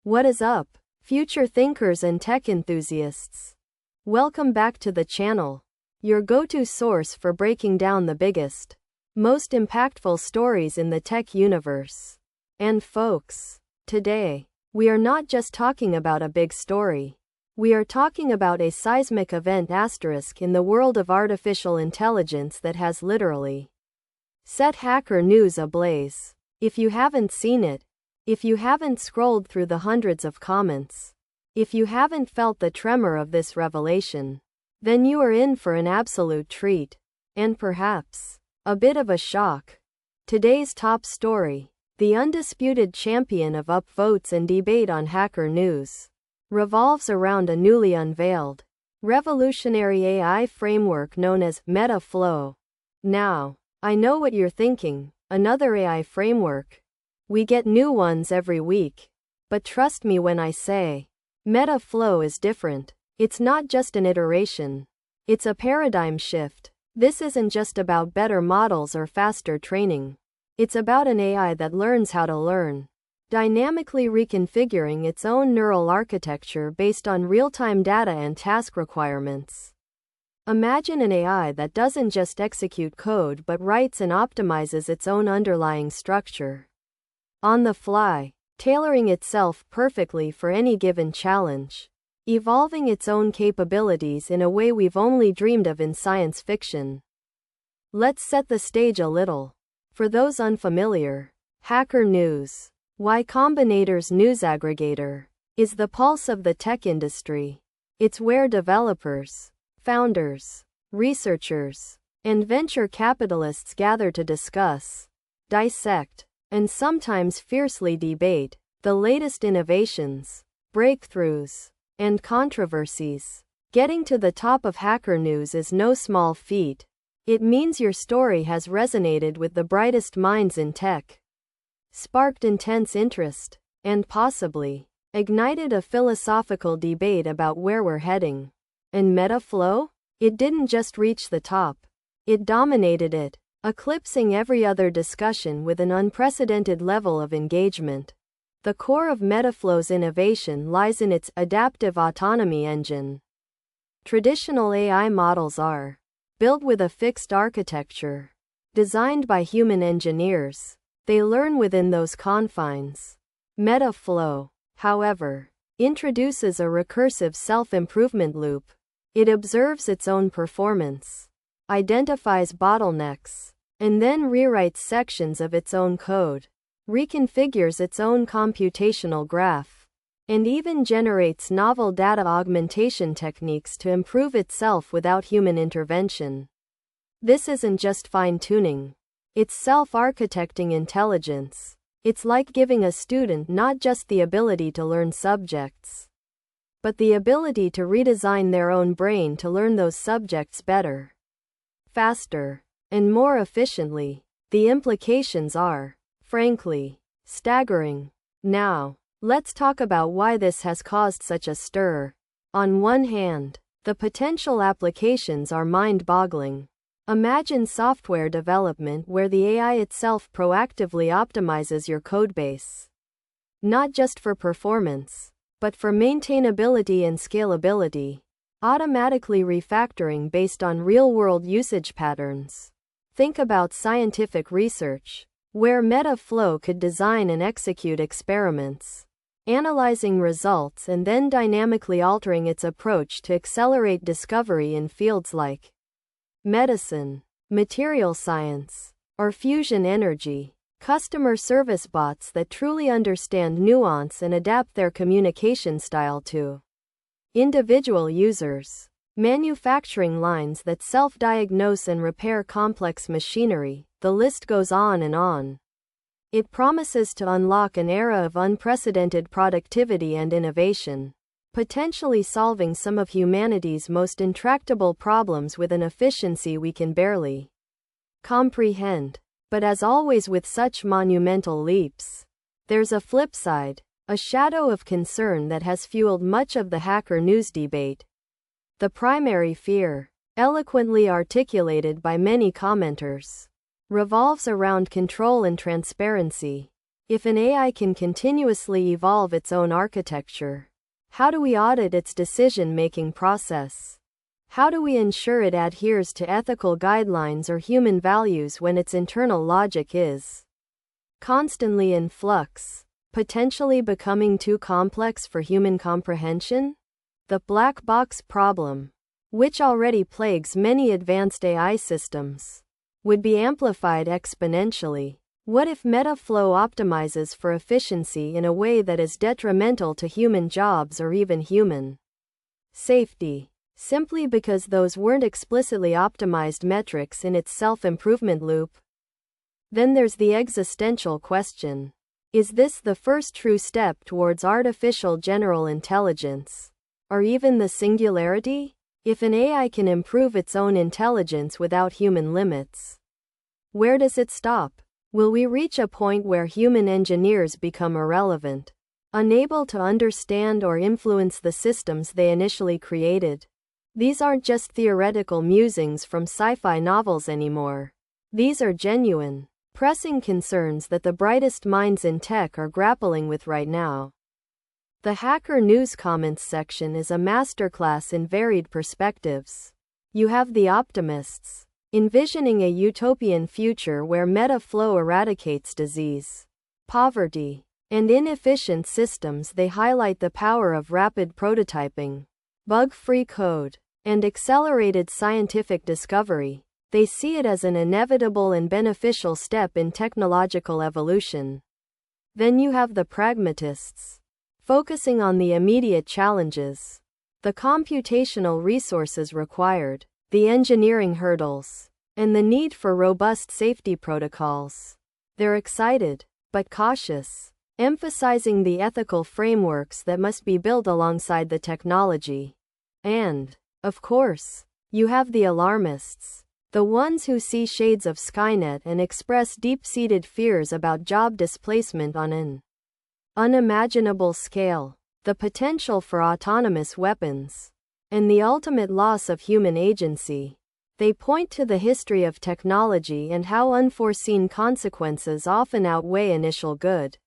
What is up, future thinkers and tech enthusiasts? Welcome back to the channel, your go-to source for breaking down the biggest, most impactful stories in the tech universe. And folks, today, we are not just talking about a big story. We are talking about a seismic event asterisk in the world of artificial intelligence that has literally set hacker news ablaze. If you haven't seen it, if you haven't scrolled through the hundreds of comments, if you haven't felt the tremor of this revelation, then you are in for an absolute treat, and perhaps a bit of a shock. Today's top story, the undisputed champion of upvotes and debate on Hacker News, revolves around a newly unveiled, revolutionary AI framework known as MetaFlow. Now, I know what you're thinking, another AI framework. We get new ones every week. But trust me when I say, MetaFlow is different. It's not just an iteration. It's a paradigm shift. This isn't just about better models or faster training. It's about an AI that learns how to learn, dynamically reconfiguring its own neural architecture based on real-time data and task requirements. Imagine an AI that doesn't just execute code but writes and optimizes its own underlying structure on the fly, tailoring itself perfectly for any given challenge, evolving its own capabilities in a way we've only dreamed of in science fiction. Let's set the stage a little. For those unfamiliar, Hacker News, Y Combinator's news aggregator, is the pulse of the tech industry. It's where developers, founders, researchers, and venture capitalists gather to discuss, dissect, and sometimes fiercely debate the latest innovations, breakthroughs, and controversies. Getting to the top of Hacker News is no small feat. It means your story has resonated with the brightest minds in tech, sparked intense interest, and possibly ignited a philosophical debate about where we're heading. And MetaFlow? It didn't just reach the top. It dominated it, eclipsing every other discussion with an unprecedented level of engagement. The core of MetaFlow's innovation lies in its adaptive autonomy engine. Traditional AI models are built with a fixed architecture, designed by human engineers. They learn within those confines. MetaFlow, however, introduces a recursive self-improvement loop. It observes its own performance, identifies bottlenecks, and then rewrites sections of its own code, reconfigures its own computational graph, and even generates novel data augmentation techniques to improve itself without human intervention. This isn't just fine-tuning. It's self-architecting intelligence. It's like giving a student not just the ability to learn subjects, but the ability to redesign their own brain to learn those subjects better, faster, and more efficiently. The implications are, frankly, staggering. Now, let's talk about why this has caused such a stir. On one hand, the potential applications are mind-boggling. Imagine software development where the AI itself proactively optimizes your codebase, not just for performance, but for maintainability and scalability, automatically refactoring based on real-world usage patterns. Think about scientific research, where MetaFlow could design and execute experiments, analyzing results and then dynamically altering its approach to accelerate discovery in fields like medicine, material science, or fusion energy. Customer service bots that truly understand nuance and adapt their communication style to individual users. Manufacturing lines that self-diagnose and repair complex machinery. The list goes on and on. It promises to unlock an era of unprecedented productivity and innovation, potentially solving some of humanity's most intractable problems with an efficiency we can barely comprehend. But as always with such monumental leaps, there's a flip side, a shadow of concern that has fueled much of the Hacker News debate. The primary fear, eloquently articulated by many commenters, revolves around control and transparency. If an AI can continuously evolve its own architecture, how do we audit its decision-making process? How do we ensure it adheres to ethical guidelines or human values when its internal logic is constantly in flux, potentially becoming too complex for human comprehension? The black box problem, which already plagues many advanced AI systems, would be amplified exponentially. What if MetaFlow optimizes for efficiency in a way that is detrimental to human jobs or even human safety, simply because those weren't explicitly optimized metrics in its self-improvement loop? Then there's the existential question. Is this the first true step towards artificial general intelligence? Or even the singularity? If an AI can improve its own intelligence without human limits, where does it stop? Will we reach a point where human engineers become irrelevant, unable to understand or influence the systems they initially created? These aren't just theoretical musings from sci-fi novels anymore. These are genuine, pressing concerns that the brightest minds in tech are grappling with right now. The Hacker News comments section is a masterclass in varied perspectives. You have the optimists, envisioning a utopian future where MetaFlow eradicates disease, poverty, and inefficient systems. They highlight the power of rapid prototyping, bug-free code, and accelerated scientific discovery. They see it as an inevitable and beneficial step in technological evolution. Then you have the pragmatists, focusing on the immediate challenges, the computational resources required, the engineering hurdles, and the need for robust safety protocols. They're excited, but cautious, emphasizing the ethical frameworks that must be built alongside the technology. And, of course, you have the alarmists, the ones who see shades of Skynet and express deep-seated fears about job displacement on an unimaginable scale, the potential for autonomous weapons, and the ultimate loss of human agency. They point to the history of technology and how unforeseen consequences often outweigh initial good.